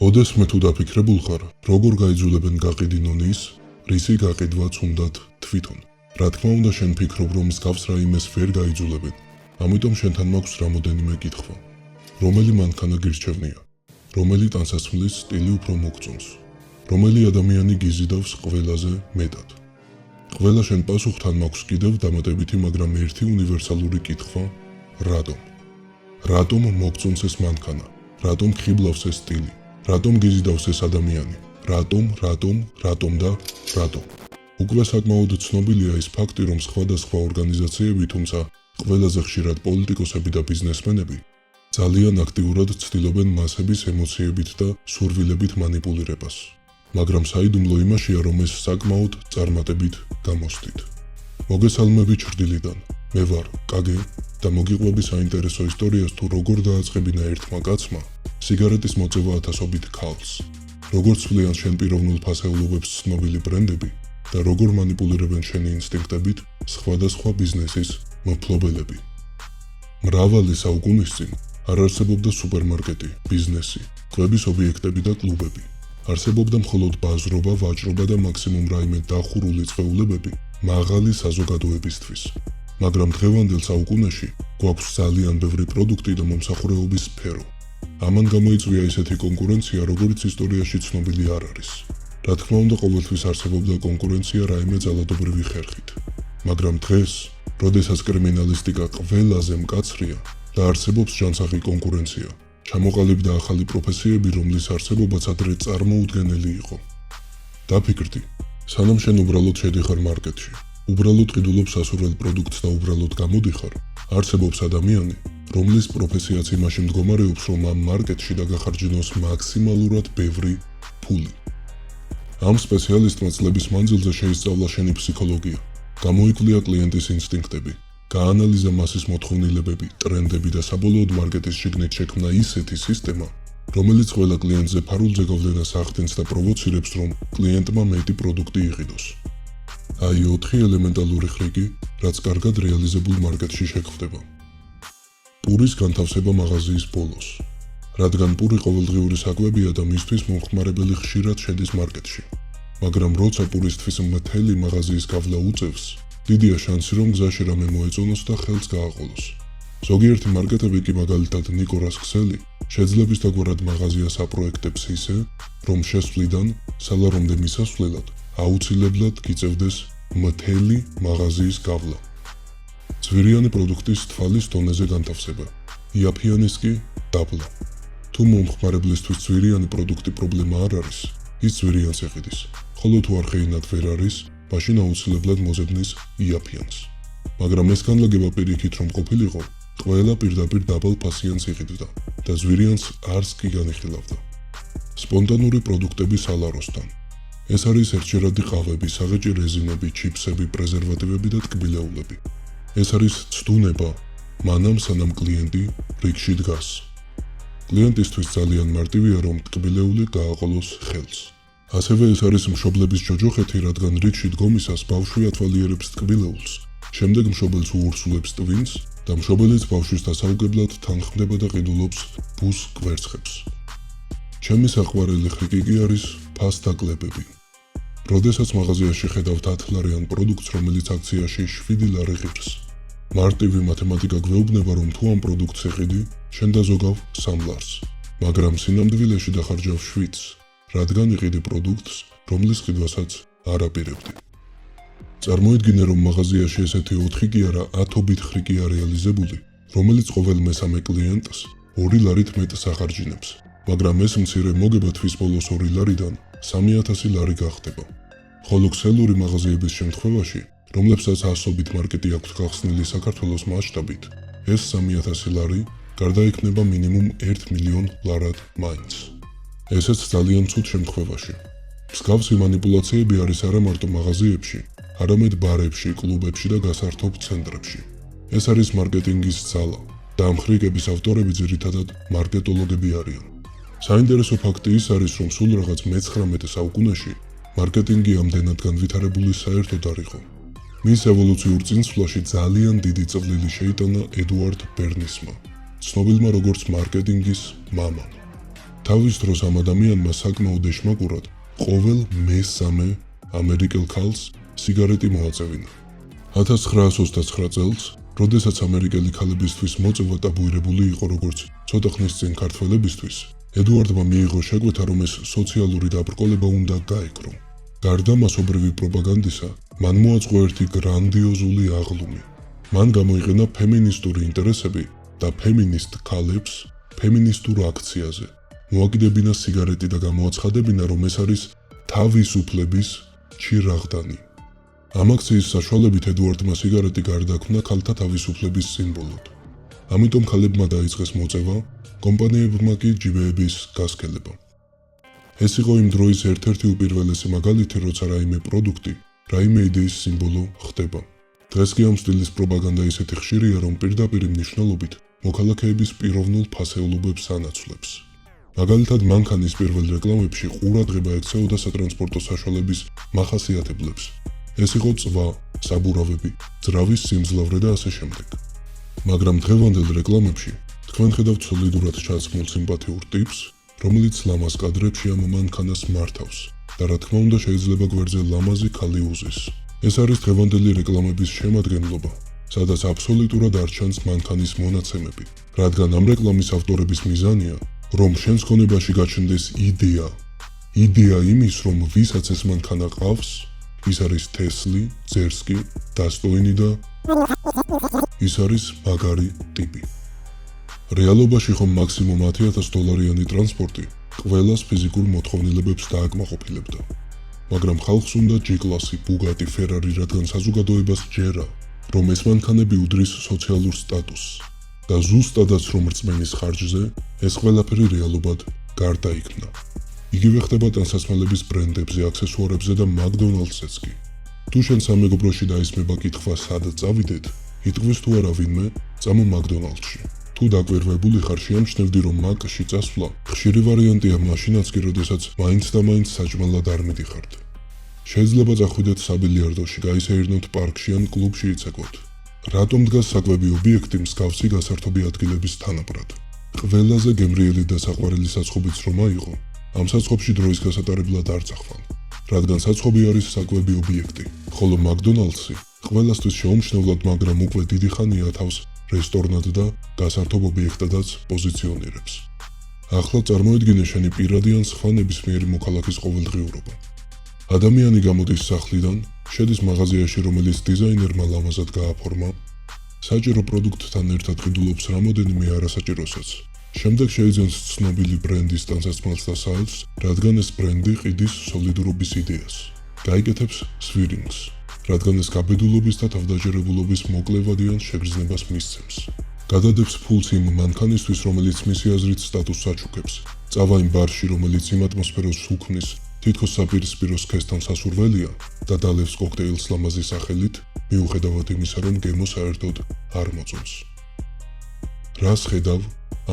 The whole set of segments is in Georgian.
ოდესმე თუ დაფიქრებულ ხარ, როგორ გაიძულებენ გაყიდი ნონის, რისი გაყიდვაც უნდათ თვითონ. რა თქმა უნდა შენ ფიქრობ, რომ მსგავს რაიმეს ვერ გაიძულებენ, ამიტომ შენთან მაქვს რამოდენიმე კითხვა. რომელი მანქანა გირჩევნია? რომელი ტანსაცმლის სტილი უფრო მოგწონს? რომელი ადამიანი გიზიდავს ყველაზე მეტად? ყველა შენ პასუხთან მაქვს კიდევ დამატებითი, მაგრამ ერთი უნივერსალური კითხვა, რატომ? რატომ მოგწონს ეს მანქანა? რატომ ხიბლავს ეს სტილი? რატომ გიზიდავს ეს ადამიანი? რატომ და რატომ? უკვე საკმაოდ ცნობილია ის ფაქტი, რომ სხვადასხვა ორგანიზაციები, თუმცა ყველაზე ხშირად პოლიტიკოსები და ბიზნესმენები ძალიან აქტიურად ცდილობენ მასების ემოციებით და სურვილებით მანიპულირებას. მაგრამ საიდუმლო იმაშია, რომ ეს საკმაოდ წარმატებით გამოსდით. მოგესალმები ჩრდილიდან. მე ვარ კაგე და მოგიყვები საინტერესო ისტორიას თუ როგორ დააწყებინა ერთმა კაცმა სიგარეტის მოწევა ათასობით ქალს, როგორ ცვლიან შენ პიროვნულ ფასეულობებს ცნობილი ბრენდები და როგორ მანიპულირებენ შენი ინსტინქტებით სხვადასხვა ბიზნესის მფლობელები. მრავალი საუკუნის წინ არ არსებობდა სუპერმარკეტი, ბიზნესი, კვების ობიექტები და კლუბები. არსებობდა მხოლოდ ბაზრობა, ვაჭრობა და მაქსიმუმ რაიმე დახურული წვეულებები მაღალი საზოგადოებისთვის. მაგრამ დღევანდელ საუკუნეში გვაქვს ძალიან ბევრი პროდუქტი და მომსახურეობის სფერო. ამან გამოიწვია ისეთი კონკურენცია, როგორც ისტორიაში ცნობილი არ არის. რა თქმა უნდა, ყოველთვის არსებობდა კონკურენცია რაიმე ძალადობრივი ხერხით. მაგრამ დღეს, როდესაც კრიმინალისტიკა ყველაზე მკაცრია და არსებობს ჯანსაღი კონკურენცია, ჩამოყალიბდა ახალი პროფესიები, რომლის არსებობაც ადრე წარმოუდგენელი იყო. დაფიქრდი, სანამ შენ უბრალოდ შედიხარ მარკეტში, უბრალოდ ყიდულობ სასურველ პროდუქტს და უბრალოდ გამოდიხარ, არსებობს ადამიანი, რომლის პროფესიაც იმაში მდგომარეობს, რომ ამ მარკეტში დაგახარჯინოს მაქსიმალურად ბევრი ფული. ამ სპეციალისტმა წლების მანძილზე შეისწავლა შენი ფსიქოლოგია, გამოიკვლია კლიენტის ინსტინქტები, გაანალიზა მასის მოთხოვნილებები, ტრენდები და საბოლოოდ მარკეტის შიგნით შექმნა ისეთი სისტემა, რომელიც ყველა კლიენტზე ფარულზე გავლენას ახდენს და პროვოცირებს, რომ კლიენტმა მეტი პროდუქტი იყიდოს. აი 4 ელემენტალური ხრიკი, რაც კარგად რეალიზებულ მარკეტში შეგვხვდება. პურის განთავსება მაღაზიის ბოლოს. რადგან პური ყოველდღიური საკვებია და მისთვის მომხმარებელი ხშირად შედის მარკეტში. მაგრამ როცა პურისთვის მთელი მაღაზიის გავლა უწევს, დიდია შანსი, რომ გზაში რამე მოეწონოს და ხელს გააყოლოს. ზოგიერთი მარკეტები კი მაგალითად ნიკორას ქსელი შეძლებს დაგვარად მაღაზიას აპროექტებს ისე, რომ შესვლიდან სალარომდე მისასვლელად აუცილებლად გიწევდეს მთელი მაღაზიის გავლა. ძვირიანი პროდუქტის თვალის დონეზე განთავსება, იაფიანის კი დაბლა. თუ მომხმარებლისთვის ძვირიანი პროდუქტი პრობლემა არ არის, ის ძვირიანს ეყიდის, ხოლო თუ არხეინად ვერ არის, მაშინ აუცილებლად მოძებნის იაფიანს. მაგრამ ეს განლაგება პირიქით რომ ყოფილიყო, ყველა პირდაპირ დაბალ ფასიანს იყიდდა და ძვირიანს არც კი განიხილავდა. სპონტანური პროდუქტები სალაროსთან. ეს არის ერთჯერადი ყავები, საღეჭი რეზინები, ჩიპსები, პრეზერვატივები და ტკბილეულები. ეს არის ცდუნება, მანამ სანამ კლიენტი რიგში დგას. კლიენტისთვის ძალიან მარტივია, რომ ტკბილეული გააყოლოს ხელს. ასევე ეს არის მშობლების ჯოჯოხეთი, რადგან რიგში დგომისას ბავშვი ათვალიერებს ტკბილეულს, შემდეგ მშობელს უორსულებს ტვინს და მშობელიც ბავშვის დასაუგებლად თანხმდება და ყიდულობს ბუს კვერცხებს. ჩემი საყვარელი ხრიკი კი არის ფასდაკლებები. როდესაც მაღაზიაში ხედავთ 10 ლარიან პროდუქტს, რომელიც აქციაში 7 ლარი ღირს. მარტივი მათემატიკა გვეუბნება, რომ თუ ამ პროდუქტს ეყიდი, შენ დაზოგავ 3 ლარს, მაგრამ სინამდვილეში დახარჯავ 7-ს, რადგან იყიდი პროდუქტს, რომლის ყიდვასაც არ აპირებდი. წარმოიდგინე, რომ მაღაზიაში ესეთი 4 კი არა 10-ობით ხრიკია რეალიზებული, რომელიც ყოველ მესამე კლიენტს 2 ლარით მეტს ახარჯინებს, მაგრამ ეს მცირე მოგება თვის ბოლოს 2 ლარიდან 3000 ლარი გახდება. ხოლო ქსელური მაღაზიების შემთხვევაში, რომლებსაც ასობით მარკეტი აქვს გახსნილი საქართველოს მასშტაბით, ეს 3000 ლარი გარდაიქმნება მინიმუმ 1 მილიონ ლარად მაინც. ესეც ძალიან ცუდ შემთხვევაში. მსგავსი მანიპულაციები არის არა მარტო მაღაზიებში, არამედ ბარებში, კლუბებში და გასართობ ცენტრებში. ეს არის მარკეტინგის ძალა და ამ ხრიკების ავტორები ძირითადად მარკეტოლოგები არიან. საინტერესო ფაქტი ის არის, რომ სულ რაღაც მე-19 საუკუნეში მარკეტინგი ამდენად განვითარებული საერთოდ არ იყო. მის ევოლუციურ წინსვლაში ძალიან დიდი წვლილი შეიტანა ედუარდ ბერნისმა, ცნობილმა როგორც მარკეტინგის მამამ. თავის დროს ამ ადამიანმა საკმაოდ ეშმაკურად ყოველ მესამე ამერიკელ ქალს სიგარეტი მოაწევინა. 1929 წელს, როდესაც ამერიკელი ქალებისთვის მოწევა ტაბუირებული იყო როგორც ცოტა ხნის წინ ქართველებისთვის, ედუარდმა მიიღო შეკვეთა, რომ ეს სოციალური დაბრკოლება უნდა გაეკრო. გარდა მასობრივი პროპაგანდისა, მან მოაწყო ერთი გრანდიოზული აღლუმი. მან გამოიყენა ფემინისტური ინტერესები და ფემინისტ ქალებს ფემინისტურ აქციაზე. მოაკიდებინა სიგარეტი და გამოაცხადებინა, რომ ეს არის თავისუფლების ჩირაღდანი. ამ აქციის საშუალებით ედუარდმა სიგარეტი გარდაქმნა ქალთა თავისუფლების სიმბოლოდ. ამიტომ ქალებმა დაიწყეს მოწევა, კომპანიებმა კი ჯიბეების გასქელება. ეს იყო იმ დროის ერთ-ერთი უპირველესი მაგალითი, როცა რაიმე პროდუქტი, რაიმე იდეის სიმბოლო ხდება. დღეს კი ამ სტილის პროპაგანდა ისეთი ხშირია, რომ პირდაპირ მნიშვნელობით მოქალაქეების პიროვნულ ფასეულობებს ანაცვლებს. მაგალითად, მანქანის პირველ რეკლამებში ყურადღება ექცეოდა სატრანსპორტო საშუალების მახასიათებლებს. ეს იყო წვა, საბურავები, ძრავის სიმძლავრე და ასე შემდეგ. მაგრამ დღევანდელ რეკლამებში თქვენ ხედავთ სოლიდურად ჩაცმულ სიმპათიურ ტიპს, რომელიც ლამაზ კადრებში ამ მანქანას მართავს და რა თქმა უნდა შეიძლება გვერდზე ლამაზი ქალი უზის. ეს არის დღევანდელი რეკლამების შემადგენლობა, სადაც აბსოლუტურად არ ჩანს მანქანის მონაცემები, რადგან ამ რეკლამის ავტორების მიზანია, რომ შენს ქონებაში გაჩნდეს იდეა იმის, რომ ვისაც ეს მანქანა ყავს, ის არის თესლი, ძერსკი, დასტოინი და ის არის მაგარი ტიპი. რეალობაში ხომ მაქსიმუმ $10,000 ტრანსპორტი ყველას ფიზიკურ მოთხოვნილებებს დააკმაყოფილებდა. მაგრამ ხალხს უნდა G-კლასი, ბუგატი, ფერარი, რადგან საზოგადოებას ჯერა, რომ ეს მანქანები უდრის სოციალურ სტატუსს და ზუსტადაც რომ რწმენის ხარჯზე, ეს ყველაფერი რეალობად გარდაიქმნა. იგივე ხდება ტანსაცმელების ბრენდებზე, აქსესუარებზე და მაკდონალდსეც კი. თუ შენ სამეგობროში დაისმება კითხვა სად წავიდეთ, იტყვის თუ არა ვინმე, წამო მაკდონალდსში. თუ დაკვირვებული ხარ, შეამჩნევდი, რომ მაკში წასვლა ხშირი ვარიანტია მაშინაც კი, როდესაც მაინც და მაინც საჭმელად არ მიდიხართ. შეიძლება წახვიდეთ საბილიარდოში, გაისეირნოთ პარკში ან კლუბში იცეკვოთ. რატომ დგას საკვები ობიექტი მსგავსი გასართობი ადგილების თანაბრად? ყველაზე გემრიელი და საყვარელი საცხობიც რომ აიღო, ამ საცხობში დროის გასატარებლად არ წახვალ, რადგან საცხობი არის საკვები ობიექტი, ხოლო მაკდონალდსი ყველასთვის შეუმჩნევლად, მაგრამ უკვე დიდი ხანია თავს რესტორნად და გასართობ ობიექტადაც პოზიციონირებს. ახლა წარმოედგინე შენი პირადი ან სხვა ნებისმიერი მოქალაქის ყოველდღიურობა. ადამიანი გამოდის სახლიდან, შედის მაღაზიაში, რომელიც დიზაინერმა ლამაზად გააფორმა, საჭირო პროდუქტთან ერთად ყიდულობს რამოდენიმე არასაჭიროსაც. შემდეგ შეიძენს ცნობილი ბრენდის ტანსაცმელს და საელს, რადგან ეს ბრენდი ყიდის სოლიდურობის იდეას. გაიკეთებს სვირინგს, რადგან ეს გაბედულობის და თავდაჯერებულობის მოკლევადიან შეგრძნებას მისცემს. გადადებს ფულს იმ მანქანისთვის, რომელიც მისი აზრით სტატუსს აჩუქებს. წავა იმ ბარში, რომელიც იმ ატმოსფეროს უქმნის, თითქოს საპირისპირო სქესთან სასურველია და დალევს კოქტეილს ლამაზი სახელით, მიუხედავად იმისა, რომ გემო საერთოდ არ მოწონს. რას ხედავ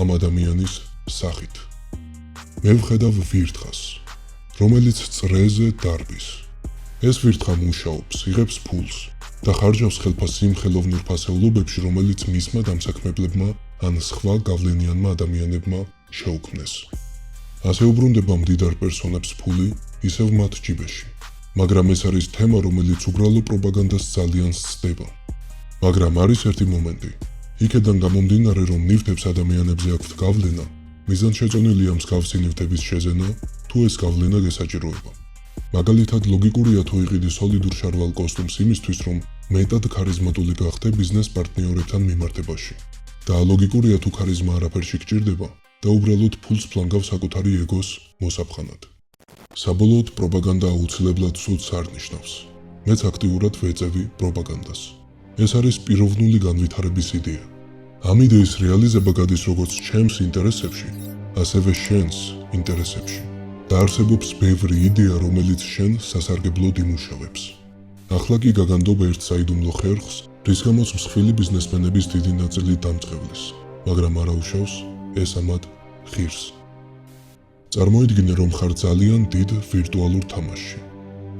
ამ ადამიანის სახით? მე ვხედავ ვირთხას, რომელიც წრეზე დარბის. ეს ვირთხა მუშაობს, იღებს ფულს და ხარჯავს ხელფასს იმ ხელოვნურ ფასეულობებში, რომელიც მისმა დამსაქმებლებმა ან სხვა გავლენიანმა ადამიანებმა შეუქმნეს. ასე უბრუნდება მდიდარ პერსონებს ფული, ისევ მათ ჯიბეში. მაგრამ ეს არის თემა, რომელიც უბრალო პროპაგანდას ძალიან სცდება. მაგრამ არის ერთი მომენტი. იქედან გამომდინარე, რომ ნივთებს ადამიანებზე აქვთ გავლენა, მიზანშეწონილია მსგავსი ნივთების შეზენა, თუ ეს გავლენა გესაჭიროება. მაგალითად, ლოგიკურია თუ იყიდი სოლიდურ შარვალ კოსტუმს იმისთვის, რომ მეტად ქარიზმატული გახდე ბიზნეს პარტნიორებთან მიმართებაში. და ალოგიკურია თუ ქარიზმა არაფერში გჭირდება და უბრალოდ ფულს ფლანგავს საკუთარი ეგოს მოსაფხანად. საბოლოოდ პროპაგანდა აუცილებლად სულს არ ნიშნავს. მეც აქტიურად ვეწევი პროპაგანდას. ეს არის პიროვნული განვითარების იდეა. ამ იდეის რეალიზება გადის როგორც ჩემს ინტერესებში, ასევე შენს ინტერესებში. და არსებობს ბევრი იდეა, რომელიც შენ სასარგებლოდ იმუშავებს. ახლა კი გაგანდობ ერთ საიდუმლო ხერხს, რის გამოც მსხვილი ბიზნესმენების დიდი ნაწილი დამწყევლის, მაგრამ არაუშავს ეს ამად ღირს. წარმოიდგინე, რომ ხარ ძალიან დიდ ვირტუალურ თამაშში,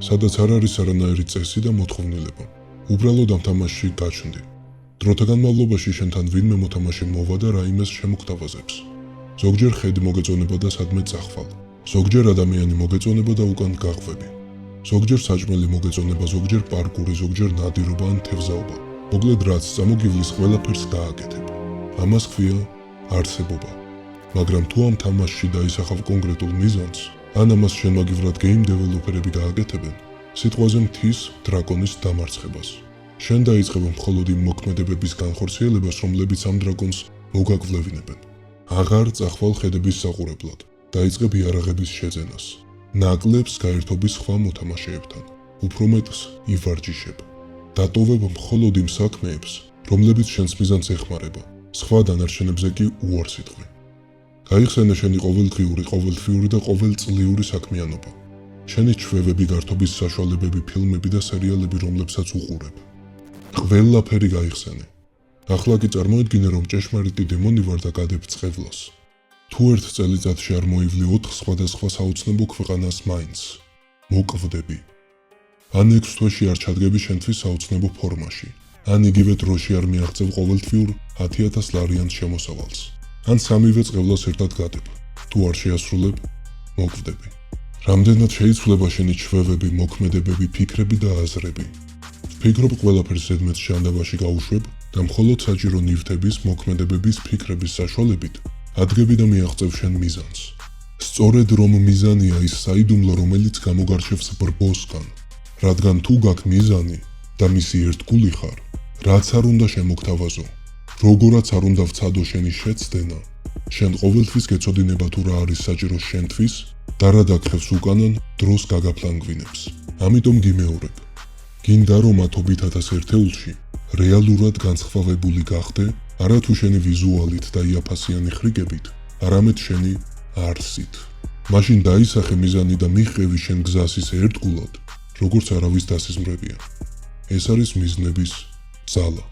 სადაც არ არის არანაირი წესი და მოთხოვნილება. უბრალოდ ამ თამაშში გაჩნდი. დროთა განმავლობაში შენთან ვინმე მოთამაშე მოვა და რაიმეს შემოგთავაზებს. ზოგჯერ ხედი მოგეწონება და სადმე წახვალ. ზოგჯერ ადამიანი მოგეწონება და უკან გაღვები. ზოგჯერ საჭმელი მოგეწონება, ზოგჯერ პარკური, ზოგჯერ ნადირობა ან თევზაობა. მოკლედ რაც წამოგივლის ყველაფერს გააკეთებ. ამას ქვია არსებობა. მაგრამ თუ ამ თამაშში დაისახავ კონკრეტულ მიზანს, ან ამას შემაგივრად game developer-ები გააკეთებენ, სიტყვაზე მთის დრაკონის დამარცხებას. შენ დაიწყებ მხოლოდ იმ მოქმედებების განხორციელებას, რომლებიც ამ დრაკონს მოგაგვლევინებენ. აღარ წახვალ ხედების საყურებლად, დაიწყებ იარაღების შეძენას. ნაკლებს გაერთობის სხვა მოთამაშეებთან, უფრო მეტს ივარჯიშებ. დატოვებ მხოლოდ იმ საქმეებს, რომლებიც შენს მიზანს ეხმარება, სხვა დანარჩენებზე კი უარს იტყვი. გაიხსენე შენი ყოველდღიური, ყოველთვიური და ყოველწლიური საქმიანობა. შენი ჩვევები, გართობის საშუალებები, ფილმები და სერიალები, რომლებსაც უყურებ. ყველაფერი გაიხსენე. ახლა კი წარმოიდგინე, რომ ჭეშმარიტი დემონი ვარ და გადებ წყევლას. თუ ერთ წელიწადში არ მოივლი 4 სხვადასხვა საოცნებო ქვეყანას მაინც მოკვდები. ან 6 თვეში არ ჩადგები შენთვის საოცნებო ფორმაში, ან იგივე დროში არ მიაღწევ ყოველთვიურ 10,000 ლარიანს შემოსავალს, ან სამივე წყევლას ერთად გადებ. თუ არ შეასრულებ, მოკვდები. რამდენად შეიცვლება შენი ჩვევები, მოქმედებები, ფიქრები და აზრები. ვფიქრობ ყველაფერს ზედმეტ შანდაბაში გავუშვებ და მხოლოდ საჭირო ნივთების, მოქმედებების, ფიქრების საშუალებით ადგები და მიაღწევ შენ მიზანს. სწორედ რომ მიზანია ის საიდუმლო, რომელიც გამოგარჩევს ბრბოსგან, რადგან თუ გაქვს მიზანი და მისი ერთგული ხარ, რაც არ უნდა შემოგთავაზო, როგორაც არ უნდა ვცადო შენი შეცდენა, შენ ყოველთვის გეცოდინება თუ რა არის საჭირო შენთვის და რა დაგხევს უკანან დროს გაგაფლანგვინებს. ამიტომ გიმეორებ. გინდა რომ 10,000 ერთეულში რეალურად განსხვავებული გახდე, არა თუ შენი ვიზუალით და იაფასიანი ხრიგებით, არამედ შენი არსით. მაშინ დაისახე მიზანი და მიღყევი შენ გზას ისე ერთგულად, როგორც არავის დასიზმრებია. ეს არის მიზნების ძალა.